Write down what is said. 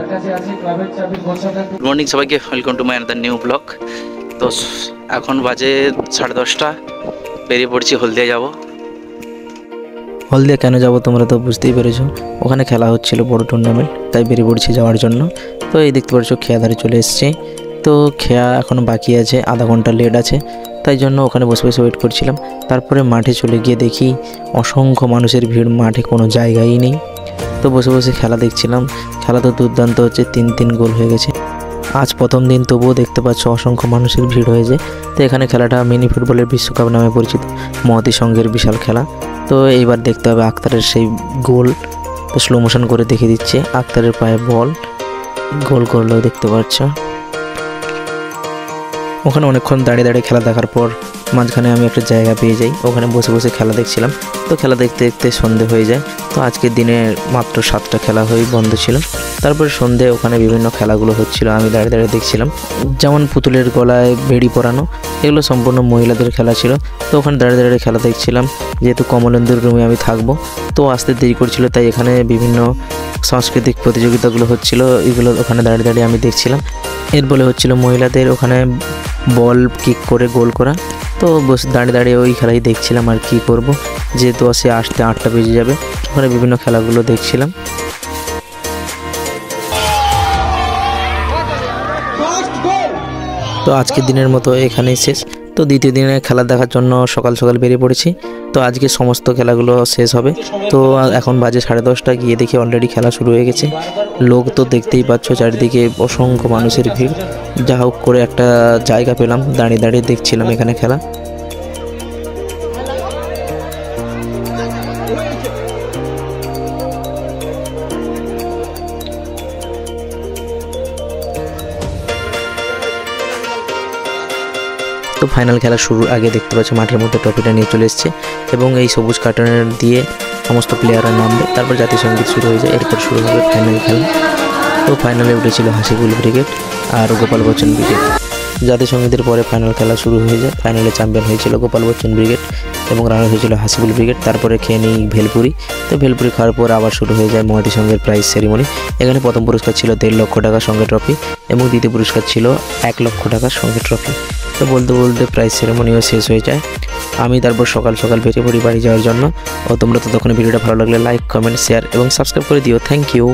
Good morning সবাইকে, welcome to my another new blog. তো এখন বাজে 10:30, বেরিয়ে পড়ছি হলদিয়া যাব। হলদিয়া কেন যাব তোমরা তো বুঝতেই পেরেছো, ওখানে খেলা হচ্ছিল বড় টুর্নামেন্ট, তাই বেরিয়ে পড়ছি যাওয়ার জন্য। তো এই দেখতে পাচ্ছ খেয়াধারে চলে এসেছি। তো খেয়া এখনও বাকি আছে, আধা ঘন্টা লেট আছে, তাই জন্য ওখানে বসে বসে ওয়েট করছিলাম। তারপরে মাঠে চলে গিয়ে দেখি অসংখ্য মানুষের ভিড়, মাঠে কোনো জায়গাই নেই। তো বসে বসে খেলা দেখছিলাম। খেলা তো দুর্দান্ত হচ্ছে, 3 গোল হয়ে গেছে। আজ প্রথম দিন, তবুও দেখতে পাচ্ছ অসংখ্য মানুষের ভিড় হয়েছে। তো এখানে খেলাটা মিনি ফুটবলের বিশ্বকাপ নামে পরিচিত, মহতী সংঘের বিশাল খেলা। তো এইবার দেখতে হবে আক্তারের সেই গোল। তো স্লো মোশন করে দেখিয়ে দিচ্ছে, আক্তারের পায়ে বল, গোল করলেও দেখতে পাচ্ছ। ওখানে অনেকক্ষণ দাঁড়িয়ে দাঁড়িয়ে খেলা দেখার পর মাঝখানে আমি একটা জায়গা পেয়ে যাই, ওখানে বসে বসে খেলা দেখছিলাম। তো খেলা দেখতে দেখতে সন্ধে হয়ে যায়। তো আজকের দিনে মাত্র 7টা খেলা হয়ে বন্ধ ছিল। তারপরে সন্ধে ওখানে বিভিন্ন খেলাগুলো হচ্ছিল, আমি দাঁড়িয়ে দাঁড়িয়ে দেখছিলাম। যেমন পুতুলের গলায় বেড়ি পরানো, এগুলো সম্পূর্ণ মহিলাদের খেলা ছিল। তো ওখানে দাঁড়িয়ে দাঁড়িয়ে খেলা দেখছিলাম। যেহেতু কমলেন্দুর রুমে আমি থাকবো, তো আসতে দেরি করছিল, তাই এখানে বিভিন্ন সাংস্কৃতিক প্রতিযোগিতাগুলো হচ্ছিল, এগুলো ওখানে দাঁড়িয়ে দাঁড়িয়ে আমি দেখছিলাম। এর বলে হচ্ছিল মহিলাদের ওখানে বল কিক করে গোল করা। তো বস দাঁড়িয়ে দাঁড়িয়ে ওই খেলাই দেখছিলাম। আর কি করব, যেহেতু আসে আসতে 8টা বেজে যাবে, ওখানে বিভিন্ন খেলাগুলো দেখছিলাম। তো আজকের দিনের মতো এখানেই শেষ। তো দ্বিতীয় দিনে খেলা দেখার জন্য সকাল সকাল বেরিয়ে পড়েছি। তো আজকে সমস্ত খেলাগুলো শেষ হবে। তো এখন বাজে 10:30, গিয়ে দেখি অলরেডি খেলা শুরু হয়ে গেছে। লোক তো দেখতেই পাচ্ছ, চারিদিকে অসংখ্য মানুষের ভিড়। যা হোক করে একটা জায়গা পেলাম, দাঁড়িয়ে দাঁড়িয়ে দেখছিলাম এখানে খেলা। তো ফাইনাল খেলা শুরুর আগে দেখতে পাচ্ছ মাঠের মধ্যে ট্রফিটা নিয়ে চলে এসেছে, এবং এই সবুজ কার্টনের দিয়ে সমস্ত প্লেয়াররা নামবে। তারপর জাতীয় সঙ্গীত শুরু হয়ে যায়, এরপর শুরু হবে ফাইনাল খেলা। তো ফাইনালে উঠেছিল হাসিবুল ব্রিগেড আর গোপাল বচ্চন ব্রিগেড। জাতীয় সঙ্গীতের পরে ফাইনাল খেলা শুরু হয়ে যায়। ফাইনালে চ্যাম্পিয়ন হয়েছিল গোপাল বচ্চন ব্রিগেড এবং রানার হয়েছিল হাসিবুল ব্রিগেড। তারপরে খেয়ে নিই ভেলপুরি। তো ভেলপুরি খাওয়ার পর আবার শুরু হয়ে যায় মহাতি সংঘের প্রাইজ সেরিমনি। এখানে প্রথম পুরস্কার ছিল 1.5 লক্ষ টাকা সঙ্গে ট্রফি, এবং দ্বিতীয় পুরস্কার ছিল 1 লক্ষ টাকার সঙ্গে ট্রফি। তো বলতে বলতে প্রাইজ সেরেমনিও শেষ হয়ে যায়। আমি তারপর সকাল সকাল বেরিয়ে পড়ি বাড়ি যাওয়ার জন্য। ও তোমরা ততক্ষণে ভিডিওটা ভালো লাগলে লাইক, কমেন্ট, শেয়ার এবং সাবস্ক্রাইব করে দিও। Thank you.